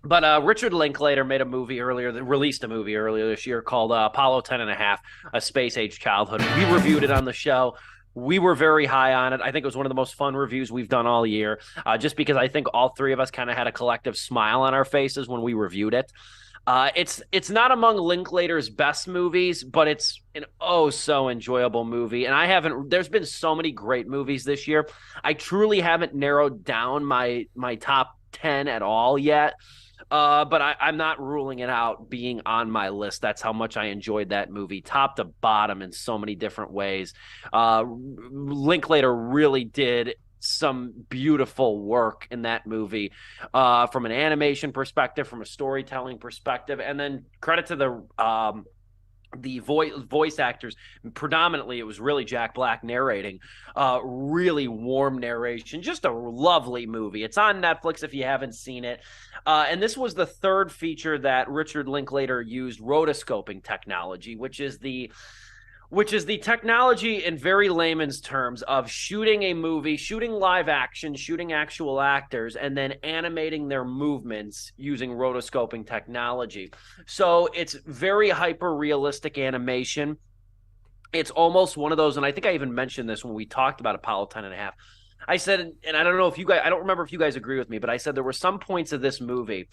But Richard Linklater made a movie earlier, released a movie earlier this year called Apollo 10 and a half, A Space Age Childhood. We reviewed it on the show. We were very high on it. I think it was one of the most fun reviews we've done all year, just because I think all three of us kind of had a collective smile on our faces when we reviewed it. It's not among Linklater's best movies, but it's an oh so enjoyable movie. And I haven't. There's been so many great movies this year. I truly haven't narrowed down my top 10 at all yet. But I'm not ruling it out being on my list. That's how much I enjoyed that movie, top to bottom, in so many different ways. Linklater really did some beautiful work in that movie, from an animation perspective, from a storytelling perspective, and then credit to the voice actors. Predominantly it was really Jack Black narrating. Really warm narration, just a lovely movie. It's on Netflix if you haven't seen it. And this was the third feature that Richard Linklater used rotoscoping technology, which is the technology in very layman's terms of shooting a movie, shooting live action, shooting actual actors, and then animating their movements using rotoscoping technology. So it's very hyper realistic animation. It's almost one of those, and I think I even mentioned this when we talked about Apollo 10 and a half. I said, and I don't know if you guys, I don't remember if you guys agree with me, but I said there were some points of this movie,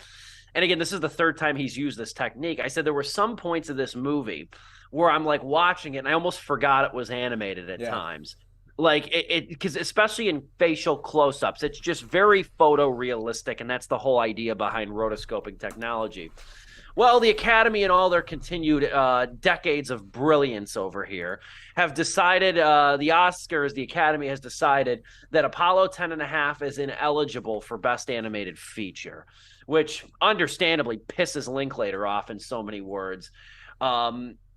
and again, this is the third time he's used this technique. I said there were some points of this movie where I'm like watching it and I almost forgot it was animated at times. Like because especially in facial close-ups, it's just very photorealistic, and that's the whole idea behind rotoscoping technology. Well, the Academy and all their continued decades of brilliance over here have decided, the Oscars, the Academy has decided that Apollo 10 and a half is ineligible for Best Animated Feature, which understandably pisses Linklater off in so many words.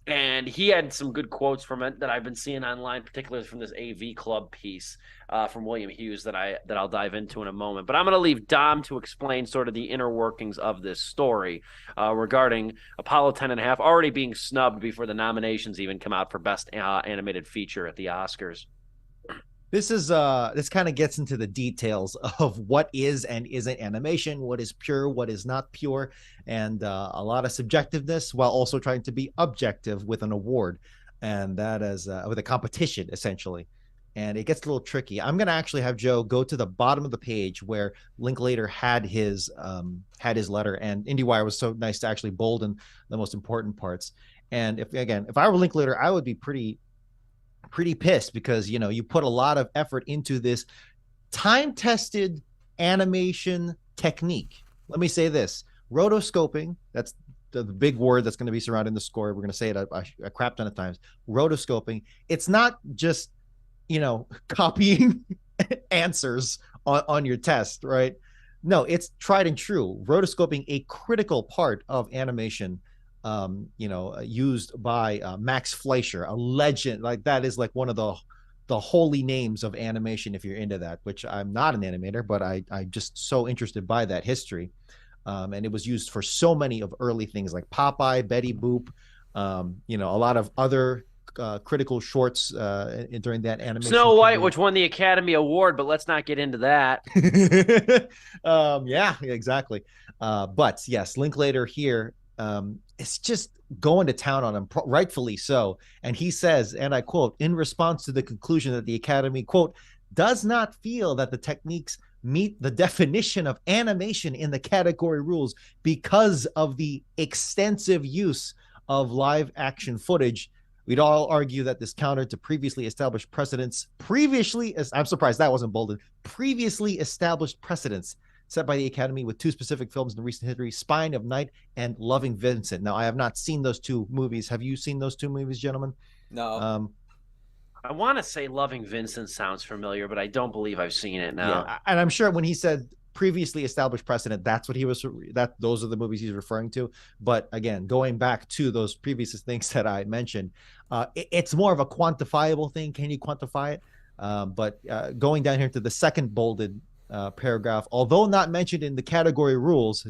And he had some good quotes from it that I've been seeing online, particularly from this AV Club piece from William Hughes that I'll dive into in a moment. But I'm going to leave Dom to explain sort of the inner workings of this story regarding Apollo 10 and a half already being snubbed before the nominations even come out for Best Animated Feature at the Oscars. This kind of gets into the details of what is and isn't animation, what is pure, what is not pure, and a lot of subjectiveness while also trying to be objective with an award, and that is with a competition essentially. And it gets a little tricky. I'm gonna actually have Joe go to the bottom of the page where Linklater had his letter, and IndieWire was so nice to actually bolden the most important parts. And if I were Linklater, I would be pretty pissed because you put a lot of effort into this time-tested animation technique. Let me say this: rotoscoping. That's the big word that's going to be surrounding the score. We're going to say it a crap ton of times. Rotoscoping. It's not just copying answers on your test, right? No, it's tried and true. Rotoscoping, a critical part of animation, used by Max Fleischer, a legend. Like that is like one of the holy names of animation if you're into that, which I'm not an animator, but I'm just so interested by that history. And it was used for so many of early things like Popeye, Betty Boop, a lot of other critical shorts during that animation Snow White, period. which won the Academy Award, but let's not get into that. Yeah, exactly. But yes, Linklater here, it's just going to town on him, rightfully so. And he says, and I quote, in response to the conclusion that the Academy, quote, does not feel that the techniques meet the definition of animation in the category rules because of the extensive use of live action footage. We'd all argue that this countered to previously established precedents. I'm surprised that wasn't bolded. Previously established precedents set by the Academy with two specific films in recent history, Spine of Night and Loving Vincent. Now, I have not seen those two movies. Have you seen those two movies, gentlemen? No. I want to say Loving Vincent sounds familiar, but I don't believe I've seen it now. Yeah, and I'm sure when he said previously established precedent, that's what those are the movies he's referring to. But again, going back to those previous things that I mentioned, it's more of a quantifiable thing. Can you quantify it? But going down here to the second bolded paragraph, although not mentioned in the category rules,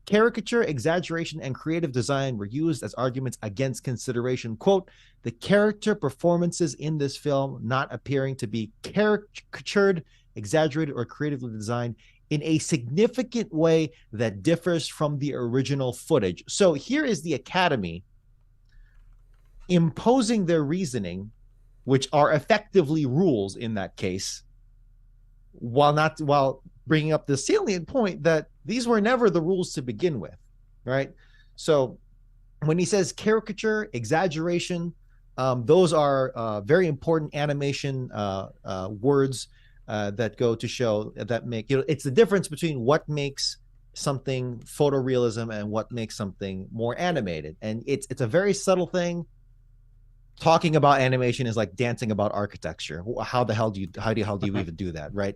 caricature, exaggeration, and creative design were used as arguments against consideration. Quote, the character performances in this film not appearing to be caricatured, exaggerated, or creatively designed in a significant way that differs from the original footage. So here is the Academy imposing their reasoning, which are effectively rules in that case, while bringing up the salient point that these were never the rules to begin with, right? So when he says caricature, exaggeration, those are very important animation words that go to show that make, it's the difference between what makes something photorealism and what makes something more animated. And it's a very subtle thing. Talking about animation is like dancing about architecture. How the hell do you even do that, right?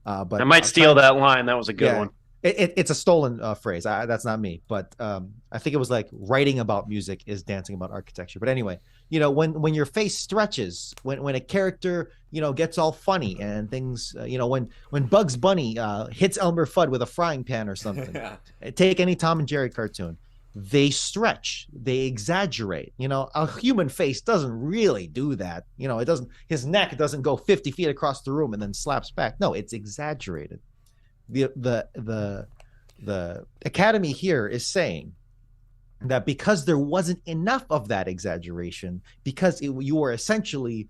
But I might steal that line. That was a good one. It's a stolen phrase. That's not me, but I think it was like writing about music is dancing about architecture. But anyway, when your face stretches, when a character gets all funny and things, when Bugs Bunny hits Elmer Fudd with a frying pan or something. Take any Tom and Jerry cartoon. They stretch, they exaggerate. A human face doesn't really do that. It doesn't. His neck doesn't go 50 feet across the room and then slaps back. No, it's exaggerated. The Academy here is saying that because there wasn't enough of that exaggeration, because you were essentially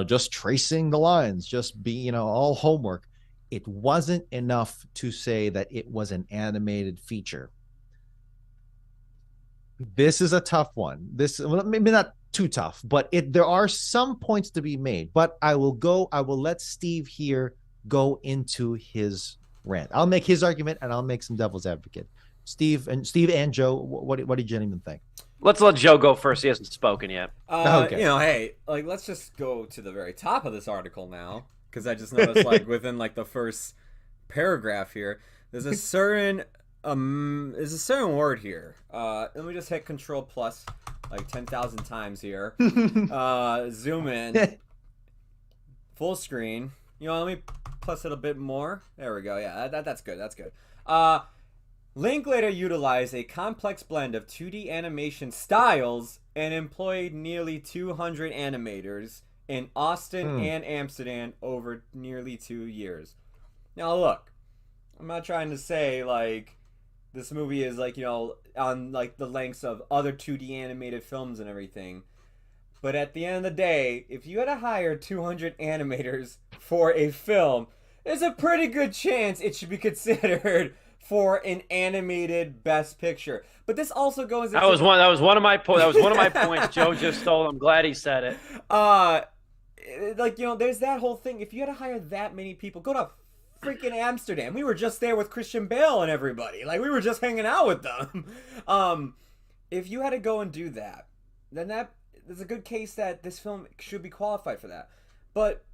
just tracing the lines, just be all homework, it wasn't enough to say that it was an animated feature. This is a tough one. Maybe not too tough, but there are some points to be made. But I will let Steve here go into his rant. I'll make his argument and I'll make some devil's advocate. Steve and Joe, what did you gentlemen think? Let's let Joe go first. He hasn't spoken yet. Okay. Hey, let's just go to the very top of this article now, because I just noticed within the first paragraph here, there's a certain word here. Let me just hit Control Plus 10,000 times here. Zoom in. Full screen. Let me plus it a bit more. There we go. Yeah, that's good. That's good. Linklater utilized a complex blend of 2D animation styles and employed nearly 200 animators in Austin and Amsterdam over nearly 2 years. Now, look, I'm not trying to say this movie is on the lengths of other 2D animated films and everything. But at the end of the day, if you had to hire 200 animators for a film, there's a pretty good chance it should be considered for an animated Best Picture. But this also goes into... That was one of my points. Joe just stole. I'm glad he said it. There's that whole thing. If you had to hire that many people, go to freaking Amsterdam. We were just there with Christian Bale and everybody. We were just hanging out with them. If you had to go and do that, then there's a good case that this film should be qualified for that. But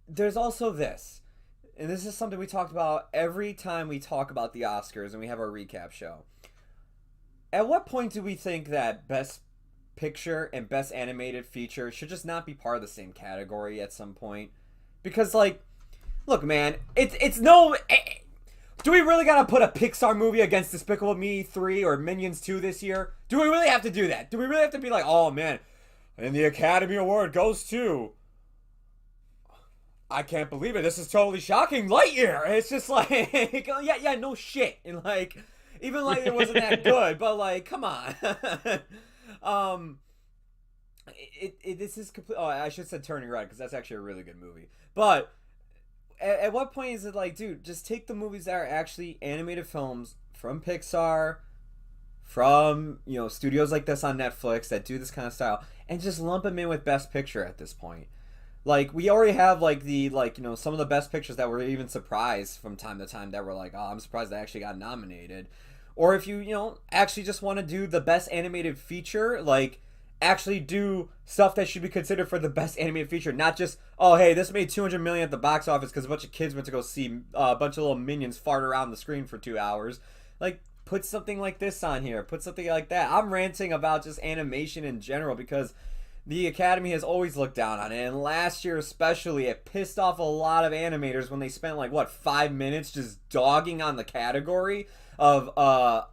there's also this, and this is something we talked about every time we talk about the Oscars and we have our recap show. At what point do we think that Best Picture and Best Animated Feature should just not be part of the same category at some point? Because look, man, it's no... Do we really gotta put a Pixar movie against Despicable Me 3 or Minions 2 this year? Do we really have to do that? Do we really have to be oh man, and the Academy Award goes to... I can't believe it. This is totally shocking. Lightyear. It's just yeah, no shit. And even it wasn't that good, but come on. This is complete. Oh, I should have said Turning Red, because that's actually a really good movie. But at what point is it dude, just take the movies that are actually animated films from Pixar, from studios like this on Netflix that do this kind of style, and just lump them in with Best Picture at this point. We already have some of the Best Pictures that were even surprised from time to time that were oh, I'm surprised they actually got nominated. Or if you actually just want to do the Best Animated Feature, actually do stuff that should be considered for the Best Animated Feature, not just, oh hey, this made $200 million at the box office because a bunch of kids went to go see a bunch of little minions fart around the screen for 2 hours. Put something like this on here, put something like that. I'm ranting about just animation in general because the Academy has always looked down on it, and last year especially, it pissed off a lot of animators when they spent 5 minutes just dogging on the category of a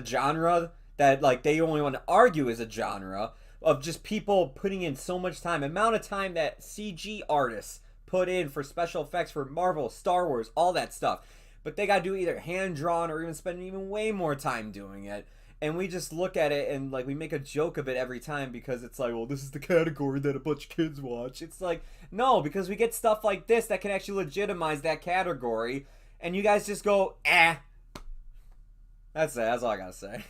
genre that they only want to argue is a genre, of just people putting in so much time, amount of time that CG artists put in for special effects for Marvel, Star Wars, all that stuff. But they got to do either hand-drawn or even spend even way more time doing it. And we just look at it and, like, we make a joke of it every time because it's like, well, this is the category that a bunch of kids watch. It's like, no, because we get stuff like this that can actually legitimize that category. And you guys just go, eh. That's it. That's all I got to say.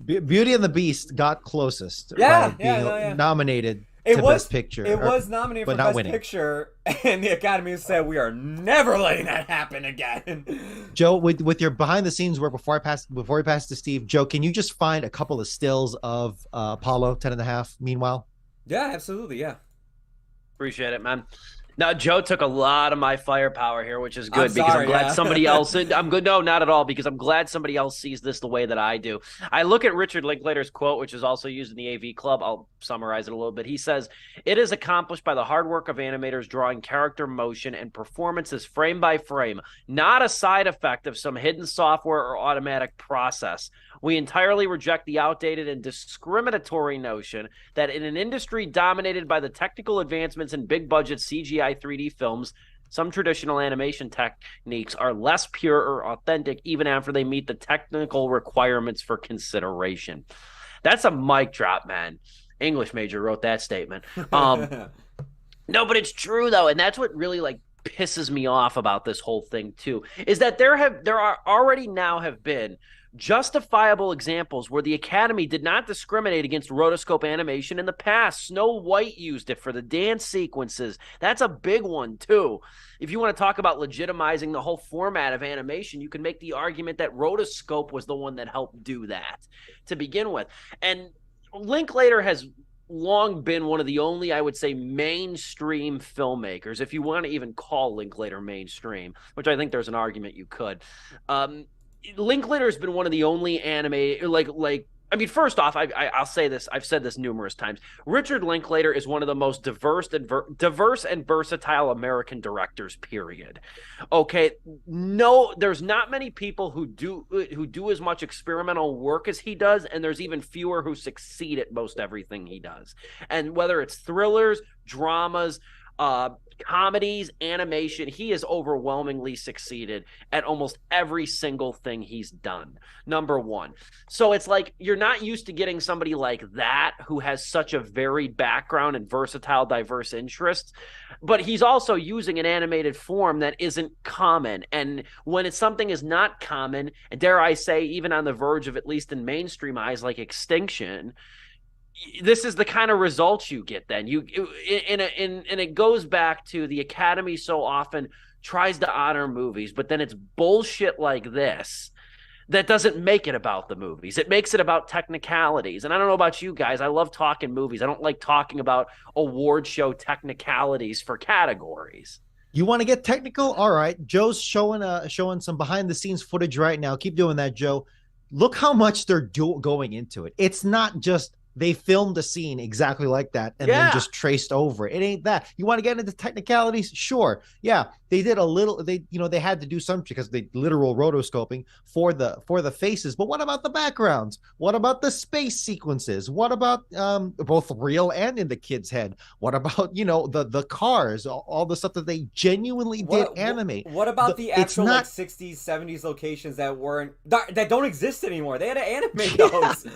Beauty and the Beast got closest. Yeah, being nominated to Best Picture. It was nominated for Best Picture, and the Academy said we are never letting that happen again. Joe, with your behind the scenes work, before we pass to Steve, Joe, can you just find a couple of stills of Apollo 10.5? Meanwhile, yeah, absolutely, yeah. Appreciate it, man. Now, Joe took a lot of my firepower here, which is good because I'm glad somebody else. I'm good. No, not at all, because I'm glad somebody else sees this the way that I do. I look at Richard Linklater's quote, which is also used in the AV Club. I'll summarize it a little bit. He says, "It is accomplished by the hard work of animators drawing character motion and performances frame by frame, not a side effect of some hidden software or automatic process. We entirely reject the outdated and discriminatory notion that in an industry dominated by the technical advancements in big-budget CGI 3D films, some traditional animation techniques are less pure or authentic even after they meet the technical requirements for consideration." That's a mic drop, man. English major wrote that statement. No, but it's true, though, and that's what really, like, pisses me off about this whole thing, too, is that there are already now have been justifiable examples where the Academy did not discriminate against rotoscope animation in the past. Snow White used it for the dance sequences. That's a big one, too. If you want to talk about legitimizing the whole format of animation, you can make the argument that rotoscope was the one that helped do that to begin with. And Linklater has long been one of the only, I would say, mainstream filmmakers, if you want to even call Linklater mainstream, which I think there's an argument you could. Linklater has been one of the only I mean, first off, I'll say this. I've said this numerous times. Richard Linklater is one of the most diverse and versatile American directors, period. Okay, no, there's not many people who do as much experimental work as he does, and there's even fewer who succeed at most everything he does. And whether it's thrillers, dramas, comedies, animation, he has overwhelmingly succeeded at almost every single thing he's done. Number one. So it's like you're not used to getting somebody like that who has such a varied background and versatile, diverse interests, but he's also using an animated form that isn't common. And when it's something is not common, and dare I say, even on the verge of, at least in mainstream eyes, like Extinction, this is the kind of results you get then. And it goes back to the Academy so often tries to honor movies, but then it's bullshit like this that doesn't make it about the movies. It makes it about technicalities. And I don't know about you guys. I love talking movies. I don't like talking about award show technicalities for categories. You want to get technical? All right. Joe's showing some behind the scenes footage right now. Keep doing that, Joe. Look how much they're going into it. It's not just they filmed a scene exactly like that and then just traced over. It ain't that. You want to get into technicalities? Sure. Yeah, they did a little. They had to do something because they literal rotoscoping for the faces. But what about the backgrounds? What about the space sequences? What about both real and in the kid's head? What about the cars? All the stuff that they genuinely did animate. What about the actual like 60s, 70s locations that don't exist anymore? They had to animate those.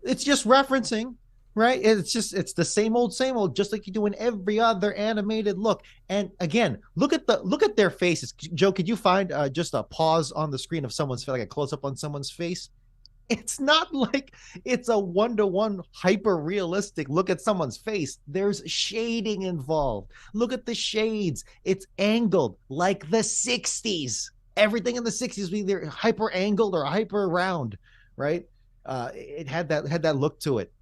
It's just referencing, right? It's the same old, just like you do in every other animated look. And again, look at their faces. Joe, could you find just a pause on the screen of someone's face, like a close up on someone's face? It's not like it's a one-to-one hyper realistic look at someone's face. There's shading involved. Look at the shades. It's angled like the 60s. Everything in the 60s was either hyper angled or hyper round, right? It had that look to it.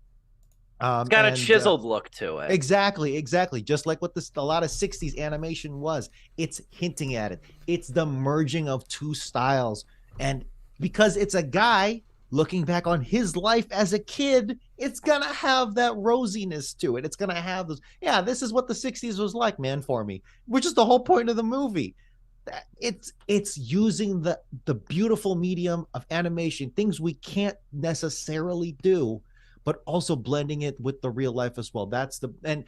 It's got a chiseled look to it. Exactly. Just like what a lot of 60s animation was. It's hinting at it. It's the merging of two styles. And because it's a guy looking back on his life as a kid, it's going to have that rosiness to it. It's going to have those, this is what the 60s was like, man, for me, which is the whole point of the movie. It's using the beautiful medium of animation, things we can't necessarily do, but also blending it with the real life as well. And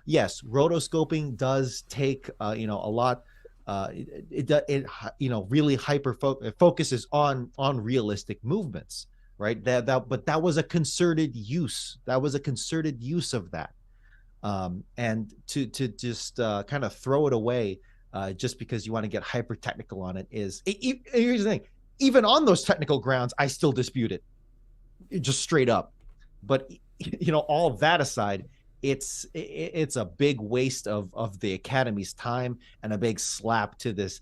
yes, rotoscoping does take a lot. It really focuses on realistic movements, right? But that was a concerted use. That was a concerted use of that. And to just kind of throw it away just because you want to get hyper technical on it here's the thing. Even on those technical grounds, I still dispute it, just straight up. But all of that aside, it's a big waste of the Academy's time and a big slap to this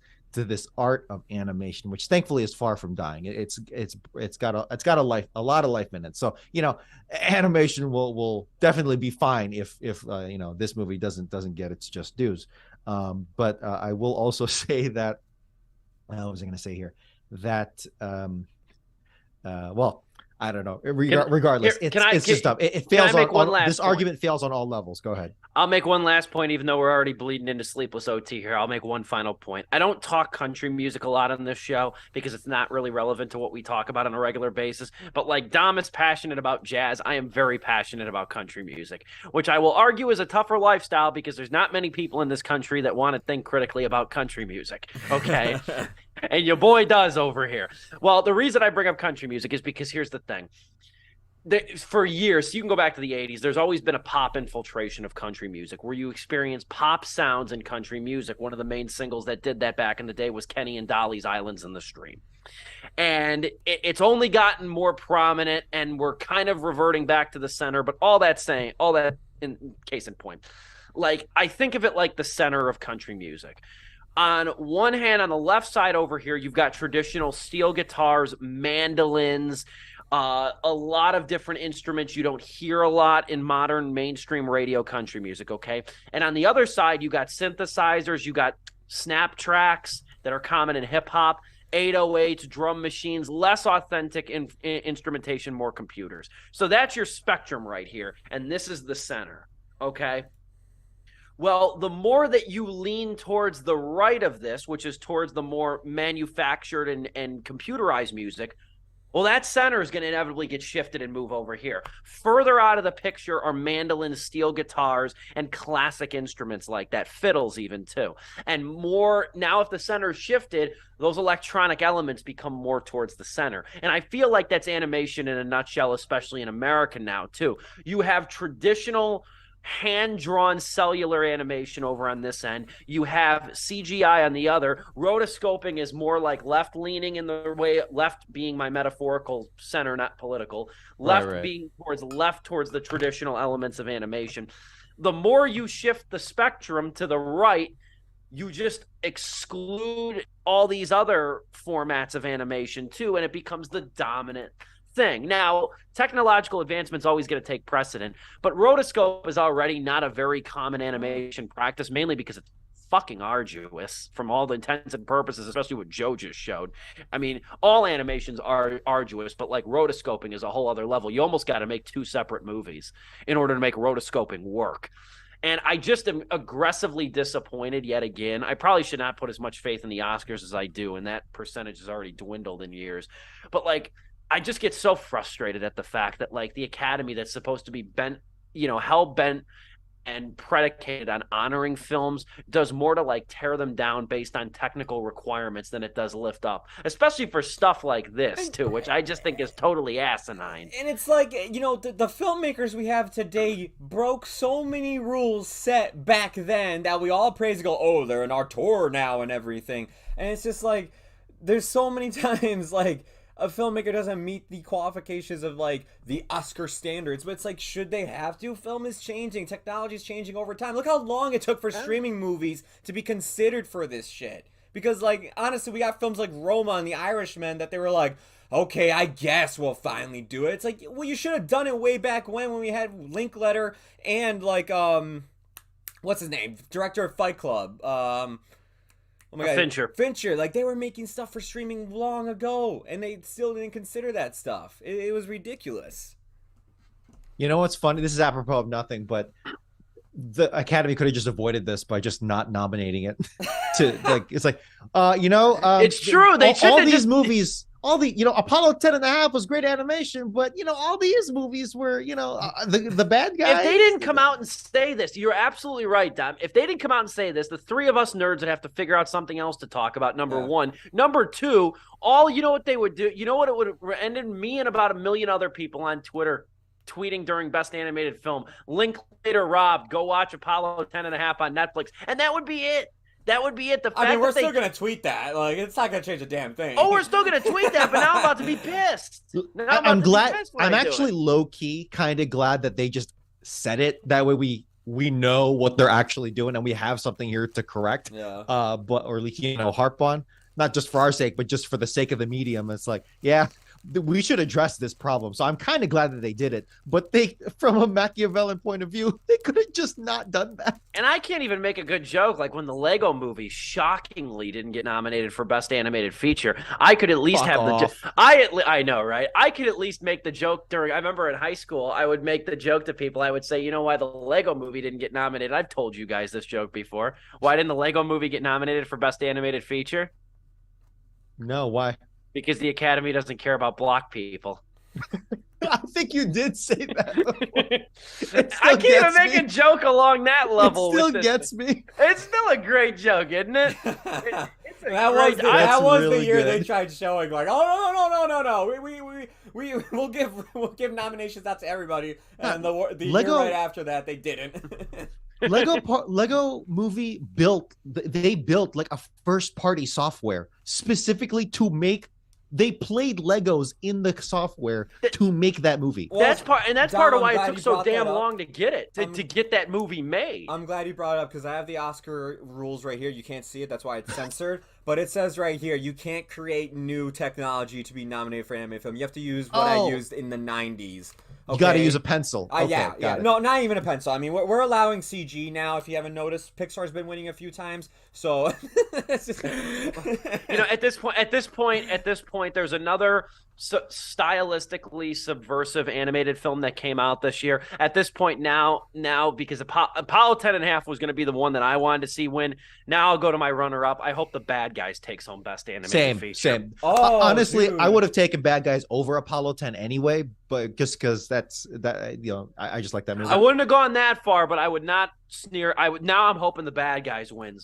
art of animation, which thankfully is far from dying. It's got a lot of life in it. So animation will definitely be fine if this movie doesn't get its just dues. But I will also say that what was I going to say here? That well, I don't know. Regardless, it's just dumb. It fails on this argument fails on all levels. Go ahead. I'll make one last point, even though we're already bleeding into Sleepless OT here. I'll make one final point. I don't talk country music a lot on this show because it's not really relevant to what we talk about on a regular basis. But like Dom is passionate about jazz, I am very passionate about country music, which I will argue is a tougher lifestyle because there's not many people in this country that want to think critically about country music. Okay. And your boy does over here. Well, the reason I bring up country music is because here's the thing. For years, you can go back to the 80s, there's always been a pop infiltration of country music where you experience pop sounds in country music. One of the main singles that did that back in the day was Kenny and Dolly's Islands in the Stream. And it's only gotten more prominent, and we're kind of reverting back to the center. But all that in case in point, like I think of it like the center of country music. On one hand, on the left side over here, you've got traditional steel guitars, mandolins, a lot of different instruments you don't hear a lot in modern mainstream radio country music, okay? And on the other side, you got synthesizers, you got snap tracks that are common in hip-hop, 808s, drum machines, less authentic instrumentation, more computers. So that's your spectrum right here, and this is the center, okay? Well, the more that you lean towards the right of this, which is towards the more manufactured and computerized music, well, that center is going to inevitably get shifted and move over here. Further out of the picture are mandolins, steel guitars, and classic instruments like that, fiddles even too. And more, now if the center is shifted, those electronic elements become more towards the center. And I feel like that's animation in a nutshell, especially in America now too. You have traditional hand-drawn cellular animation over on this end. You have CGI on the other. Rotoscoping is more like left-leaning in the way, left being my metaphorical center, not political. Left being towards the traditional elements of animation. The more you shift the spectrum to the right, you just exclude all these other formats of animation too, and it becomes the dominant thing. Now, technological advancement's always going to take precedent, but rotoscope is already not a very common animation practice, mainly because it's fucking arduous from all the intents and purposes, especially what Joe just showed. I mean, all animations are arduous, but like rotoscoping is a whole other level. You almost got to make two separate movies in order to make rotoscoping work. And I just am aggressively disappointed yet again. I probably should not put as much faith in the Oscars as I do, and that percentage has already dwindled in years. But like, I just get so frustrated at the fact that like the Academy that's supposed to be bent, hell-bent and predicated on honoring films does more to like tear them down based on technical requirements than it does lift up, especially for stuff like this too, which I just think is totally asinine. And it's like, the filmmakers we have today broke so many rules set back then that we all praise and go, oh, they're an auteur now and everything. And it's just like, there's so many times like a filmmaker doesn't meet the qualifications of like the Oscar standards, but it's like, should they have to? Film is changing, technology is changing over time. Look how long it took for streaming movies to be considered for this shit. Because like, honestly, we got films like Roma and The Irishman that they were like, okay, I guess we'll finally do it. It's like, well, you should have done it way back when we had Linklater and like what's his name, director of Fight Club, oh my God, Fincher. Like, they were making stuff for streaming long ago, and they still didn't consider that stuff. It was ridiculous. You know what's funny? This is apropos of nothing, but the Academy could have just avoided this by just not nominating it. To like, it's like, it's true. They all these movies. all the, Apollo 10 and a half was great animation, but all these movies were, the bad guys. If they didn't come out and say this, you're absolutely right, Dom. If they didn't come out and say this, the three of us nerds would have to figure out something else to talk about. Number one. Number two, you know what they would do? You know what it would have ended? Me and about 1 million other people on Twitter tweeting during Best Animated Film. Linklater Rob, go watch Apollo 10 and a half on Netflix. And that would be it. That would be it. The fact we're still gonna tweet that. Like, it's not gonna change a damn thing. Oh, we're still gonna tweet that, but now I'm about to be pissed. I'm glad. I'm actually low key kind of glad that they just said it. That way we know what they're actually doing and we have something here to correct. Yeah. But or harp on, not just for our sake, but just for the sake of the medium. It's like, yeah, we should address this problem. So I'm kind of glad that they did it. But from a Machiavellian point of view, they could have just not done that. And I can't even make a good joke. Like when the Lego movie shockingly didn't get nominated for Best Animated Feature, I could at least I know, right? I could at least make the joke I remember in high school, I would make the joke to people. I would say, you know why the Lego movie didn't get nominated? I've told you guys this joke before. Why didn't the Lego movie get nominated for Best Animated Feature? No, why? Because the Academy doesn't care about block people. I think you did say that. I can't even make a joke along that level. It still gets me. It's still a great joke, isn't it? That was the year they tried showing like, oh no, we'll give nominations out to everybody, and the year right after that they didn't. Lego movie built like a first party software specifically to make. They played Legos in the software to make that movie. Well, that's part of why it took so damn long to get it to get that movie made. I'm glad you brought it up because I have the Oscar rules right here. You can't see it, that's why it's censored. But it says right here, you can't create new technology to be nominated for an animated film. You have to use what I used in the 90s. Okay? You got to use a pencil. Yeah. No, not even a pencil. I mean, we're allowing CG now. If you haven't noticed, Pixar's been winning a few times. So, it's just... at this point, there's another stylistically subversive animated film that came out this year. At this point now, because Apollo 10 and a half was going to be the one that I wanted to see win. Now I'll go to my runner-up. I hope the Bad Guys takes home Best Animated Feature. Same. Oh, honestly, dude. I would have taken Bad Guys over Apollo 10 anyway, but just because I just like that movie. I wouldn't have gone that far, but I would not sneer. Now I'm hoping the Bad Guys wins.